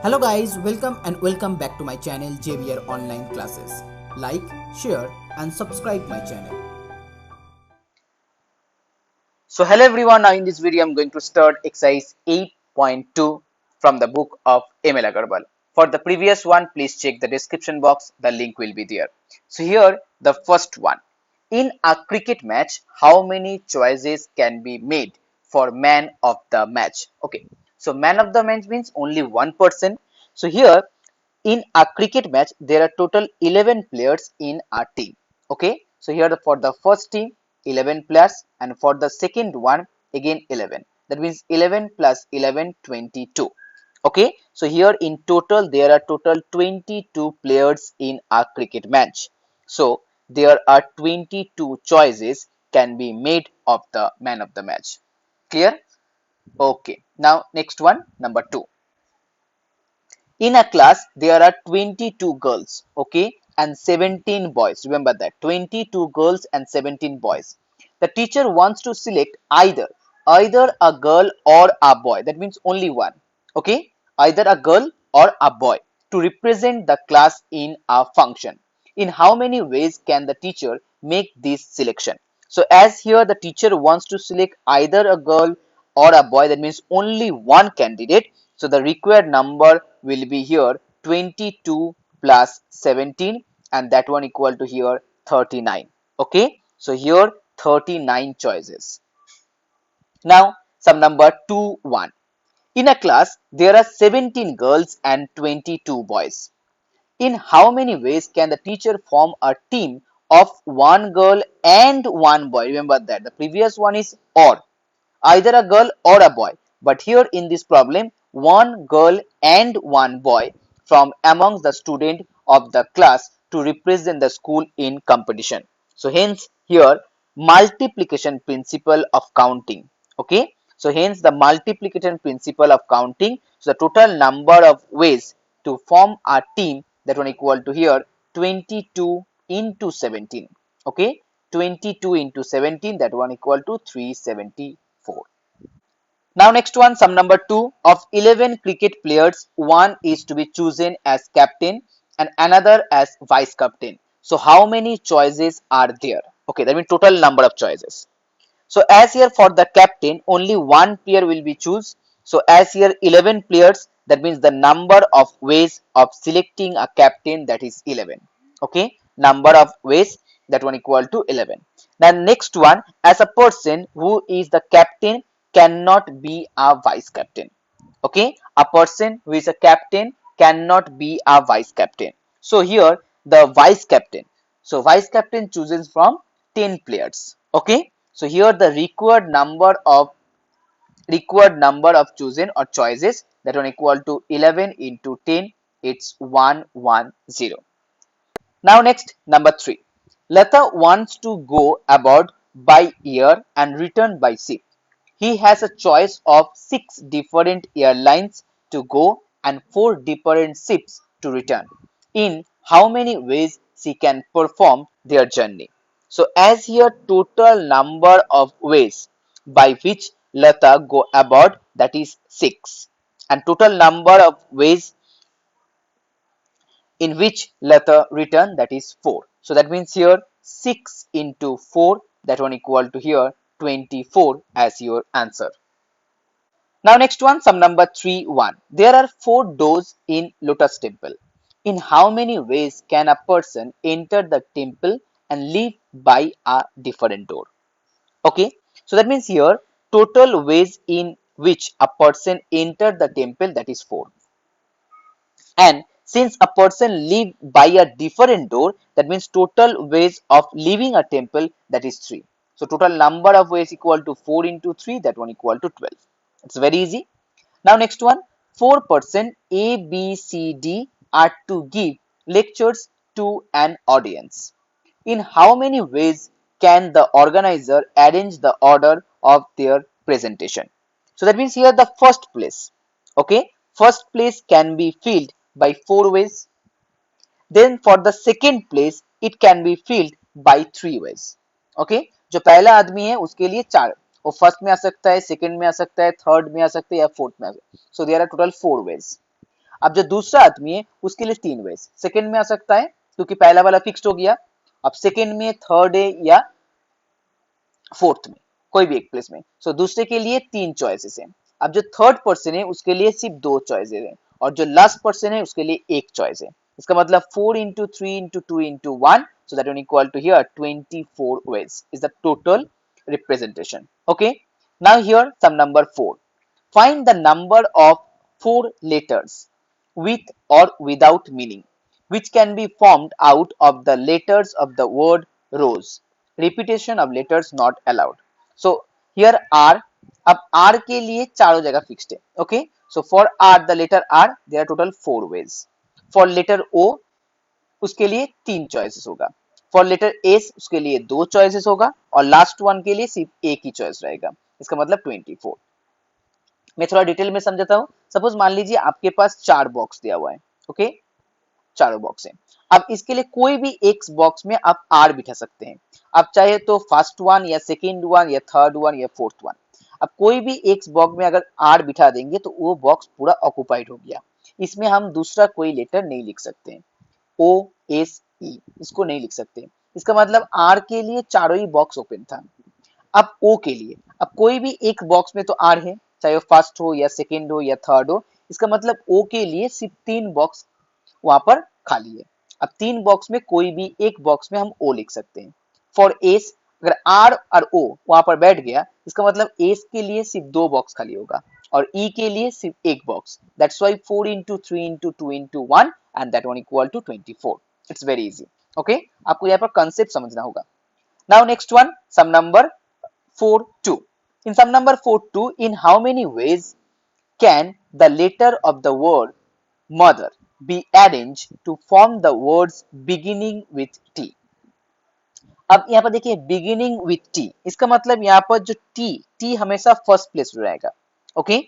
Hello guys, welcome back to my channel JBR Online Classes. Like, share and subscribe my channel. So hello everyone, now in this video I'm going to start exercise 8.2 from the book of ML Agarwal. For the previous one, please check the description box, the link will be there. So here the first one. In a cricket match, how many choices can be made for man of the match? Okay, so man of the match means only one person. So here in a cricket match there are total 11 players in a team. Okay, so here for the first team 11 players, and for the second one again 11, that means 11 plus 11 22. Okay, so here in total there are total 22 players in a cricket match. So there are 22 choices can be made of the man of the match. Clear? Okay, now next one, number 2. In a class there are 22 girls, okay, and 17 boys. Remember that, 22 girls and 17 boys. The teacher wants to select either a girl or a boy, that means only one. Okay, either a girl or a boy to represent the class in a function. In how many ways can the teacher make this selection? So as here the teacher wants to select either a girl or a boy, that means only one candidate. So the required number will be here 22 plus 17, and that one equal to here 39. Okay, so here 39 choices. Now some number 2 1. In a class there are 17 girls and 22 boys. In how many ways can the teacher form a team of one girl and one boy? Remember that the previous one is or, either a girl or a boy, but here in this problem one girl and one boy from among the student of the class to represent the school in competition. So hence here multiplication principle of counting. Okay, so hence the multiplication principle of counting. So the total number of ways to form a team, that one equal to here 22 into 17. Okay, 22 into 17, that one equal to 374. Now next one, sum number 2. Of 11 cricket players, one is to be chosen as captain and another as vice captain. So how many choices are there? Okay, that means total number of choices. So as here for the captain, only one player will be choose. So as here 11 players, that means the number of ways of selecting a captain, that is 11. Okay, number of ways, that one equal to 11. Now next one, as a person who is the captain cannot be a vice captain. Okay, a person who is a captain cannot be a vice captain. So here the vice captain. So vice captain chooses from 10 players. Okay, so here the required number of chosen or choices, that one equal to 11 into 10, it's 110. Now next, number 3. Lata wants to go abroad by air and return by ship. He has a choice of 6 different airlines to go and 4 different ships to return. In how many ways she can perform their journey? So as here total number of ways by which Lata go abroad, that is 6, and total number of ways in which letter return, that is 4. So that means here 6 into 4, that one equal to here 24 as your answer. Now next one, sum number 3 1. There are 4 doors in Lotus temple. In how many ways can a person enter the temple and leave by a different door? Okay, so that means here total ways in which a person enter the temple, that is 4. And since a person live by a different door, that means total ways of leaving a temple, that is 3. So total number of ways equal to 4 into 3, that one equal to 12. It's very easy. Now next one, 4% A, B, C, D are to give lectures to an audience. In how many ways can the organizer arrange the order of their presentation? So that means here the first place. Okay, first place can be filled by 4 ways. Then for the second place it can be filled by 3 ways. Okay, जो पहला आदमी है उसके लिए 4, वो first में आ सकता है, सेकंड में आ सकता है, थर्ड में आ सकता है या फोर्थ में आ सकता है. So there are total 4 ways. अब जो दूसरा आदमी है उसके लिए 3 वेज, सेकंड में आ सकता है क्योंकि पहला वाला फिक्स्ड हो गया, अब सेकंड में, थर्ड है या फोर्थ में, कोई भी एक प्लेस में। सो दूसरे के लिए 3 चॉइसेस हैं। अब जो थर्ड पर्सन है उसके लिए सिर्फ 2 चॉइसेस हैं और जो लास्ट पर्सन है उसके लिए एक चॉइस है। इसका मतलब 4 into 3 into 2 into 1, so that one equal to here 24 ways is the total representation. Okay, now here some number 4. Find the number of 4 letters with or without meaning which can be formed out of the letters of the word rose. Repetition of letters not allowed. So here R, अब R के लिए चारों जगह fixed है। Okay, so for R the letter R there are total 4 ways. For letter O उसके लिए 3 choices होगा, for letter S उसके लिए 2 चॉइसेस होगा और लास्ट वन के लिए सिर्फ एक ही चॉइस रहेगा। इसका मतलब 24। मैं थोड़ा डिटेल में समझाता हूँ। सपोज मान लीजिए आपके पास 4 बॉक्स दिया हुआ है। ओके, चारों बॉक्स है। अब इसके लिए कोई भी एक बॉक्स में आप आर बिठा सकते हैं। आप चाहे तो फर्स्ट वन या सेकेंड वन या थर्ड वन या फोर्थ वन, अब कोई भी एक बॉक्स में अगर आर बिठा देंगे तो वो बॉक्स पूरा ऑक्युपाइड हो गया। इसमें हम दूसरा कोई लेटर नहीं लिख सकते हैं, ओ एस ई इसको नहीं लिख सकते। इसका मतलब आर के लिए चारों ही बॉक्स ओपन था। अब ओ के लिए, अब कोई भी एक बॉक्स में तो आर है, चाहे वो फर्स्ट हो या सेकेंड हो या थर्ड हो। इसका मतलब ओ के लिए सिर्फ 3 बॉक्स वहां पर खाली है। अब 3 बॉक्स में कोई भी एक बॉक्स में हम ओ लिख सकते हैं। फॉर एस अगर आर और ओ वहां पर बैठ गया, इसका मतलब एस के लिए सिर्फ 2 बॉक्स खाली होगा और ई के लिए सिर्फ एक box. That's why 4 into 3 into 2 into 1 and that one equal to 24। It's very easy. Okay, आपको यहाँ पर कंसेप्ट समझना होगा। Now next one, sum number 4-2. In sum number 4-2, in how many ways can the letter of the word mother be arranged to form the words beginning with T? अब यहाँ पर देखिए beginning with T, इसका मतलब यहाँ पर जो T हमेशा फर्स्ट प्लेस में रहेगा। ओके,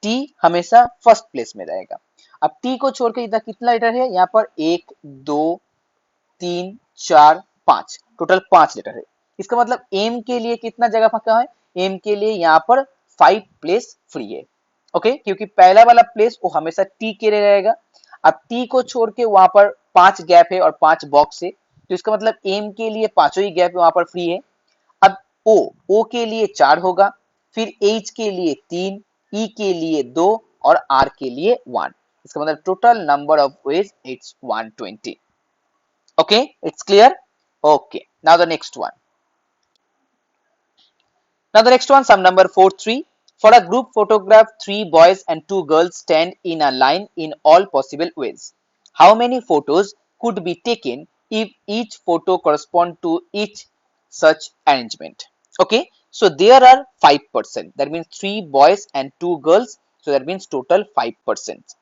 T हमेशा फर्स्ट प्लेस में रहेगा। अब T को छोड़ के इधर कितना लेटर है, यहाँ पर 1 2 3 4 5, टोटल 5 लेटर है। इसका मतलब एम के लिए कितना जगह फाका है, एम के लिए यहाँ पर 5 प्लेस फ्री है। ओके, क्योंकि पहला वाला प्लेस वो हमेशा टी के लिए रहेगा। अब टी को छोड़ के वहां पर 5 गैप है और 5 बॉक्स है, तो इसका मतलब एम के लिए पांचों ही गैप वहां पर फ्री है। अब ओ के लिए 4 होगा, फिर एच के लिए 3, ई के लिए 2 और आर के लिए 1। इसका मतलब total number of ways it's 120। Okay, it's clear. Okay, now the next one. Now the next one, sum number 4-3. For a group photograph, 3 boys and 2 girls stand in a line in all possible ways. How many photos could be taken if each photo correspond to each such arrangement? Okay, so there are 5%. That means 3 boys and 2 girls. So that means total 5%.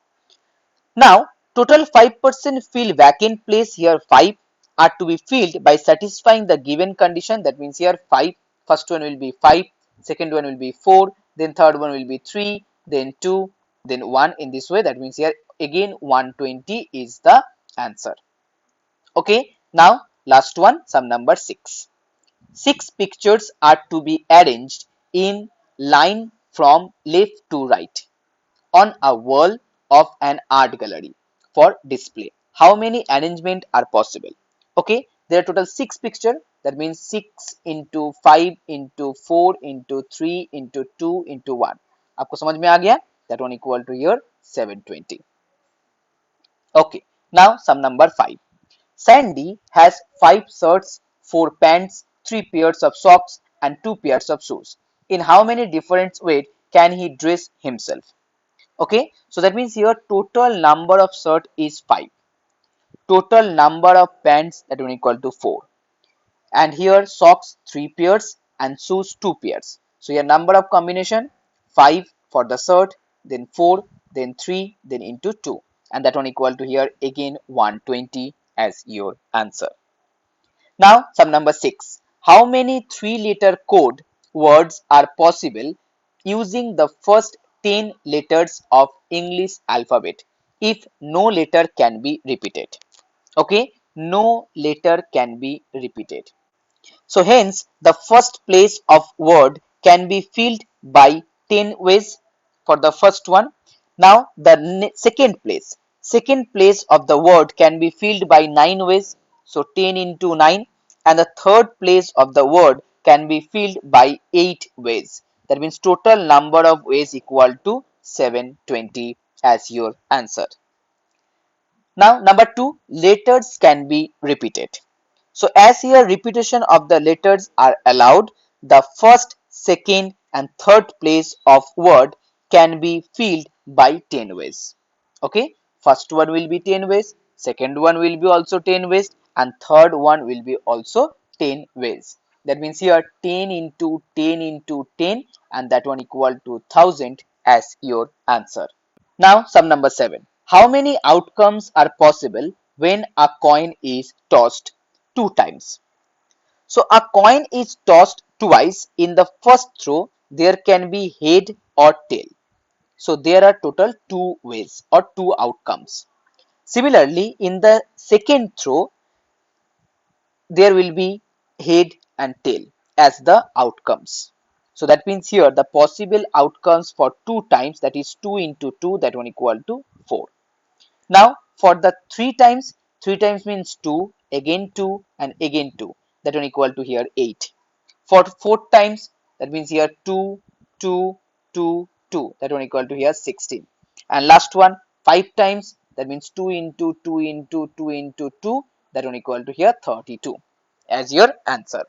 Now, total 5% fill vacant place, here 5 are to be filled by satisfying the given condition. That means here 5, first one will be 5, second one will be 4, then third one will be 3, then 2, then 1 in this way. That means here again 120 is the answer. Okay, now last one, sum number 6. 6 pictures are to be arranged in line from left to right on a wall of an art gallery for display. How many arrangement are possible? Okay, there are total 6 picture. That means 6 into 5 into 4 into 3 into 2 into 1. आपको समझ में आ गया? That one equal to here 720. Okay, now sum number 5. Sandy has 5 shirts, 4 pants, 3 pairs of socks and 2 pairs of shoes. In how many different ways can he dress himself? Okay, so that means here total number of shirt is 5, total number of pants that will equal to 4, and here socks 3 pairs and shoes 2 pairs. So your number of combination 5 for the shirt, then 4, then 3, then into 2, and that one equal to here again 120 as your answer. Now sum number 6. How many 3-letter code words are possible using the first 10 letters of English alphabet if no letter can be repeated? Okay, no letter can be repeated. So hence the first place of word can be filled by 10 ways for the first one. Now the second place of the word can be filled by 9 ways, so 10 into 9, and the third place of the word can be filled by 8 ways. That means total number of ways equal to 720 as your answer. Now number 2, letters can be repeated. So as here repetition of the letters are allowed, the first, second and third place of word can be filled by 10 ways. Okay, first one will be 10 ways, second one will be also 10 ways, and third one will be also 10 ways. That means here 10 into 10 into 10, and that one equal to 1000 as your answer. Now sum number 7. How many outcomes are possible when a coin is tossed 2 times? So a coin is tossed twice. In the first throw, there can be head or tail. So there are total 2 ways or 2 outcomes. Similarly, in the second throw, there will be head and tail as the outcomes. So that means here the possible outcomes for 2 times, that is 2 into 2, that one equal to 4. Now for the 3 times, 3 times means 2, again 2 and again 2, that one equal to here 8. For 4 times, that means here 2, 2, 2, 2, that one equal to here 16. And last one 5 times, that means 2 into 2 into 2 into 2, that one equal to here 32 as your answer.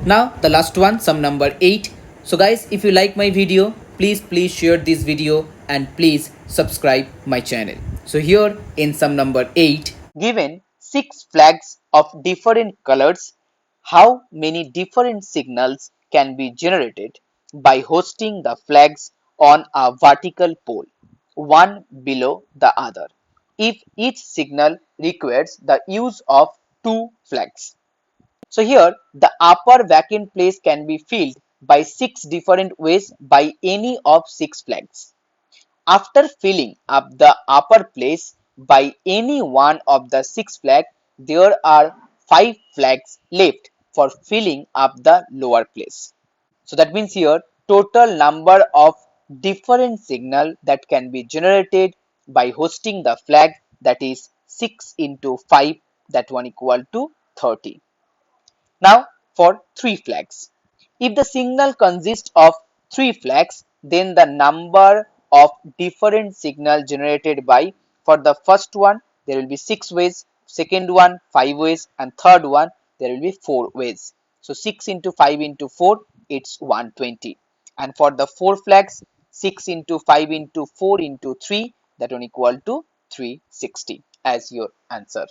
Now the last one, sum number 8. So guys, if you like my video, please share this video and please subscribe my channel. So here in sum number 8, Given 6 flags of different colors, how many different signals can be generated by hosting the flags on a vertical pole, one below the other, if each signal requires the use of 2 flags? So here the upper vacant place can be filled by 6 different ways by any of 6 flags. After filling up the upper place by any one of the 6 flags, there are 5 flags left for filling up the lower place. So that means here total number of different signal that can be generated by hosting the flag, that is 6 into 5, that one equal to 30. Now for 3 flags. If the signal consists of 3 flags, then the number of different signal generated by, for the first one there will be 6 ways, second one 5 ways, and third one there will be 4 ways. So 6 into 5 into 4, it's 120. And for the 4 flags, 6 into 5 into 4 into 3, that one equal to 360 as your answer.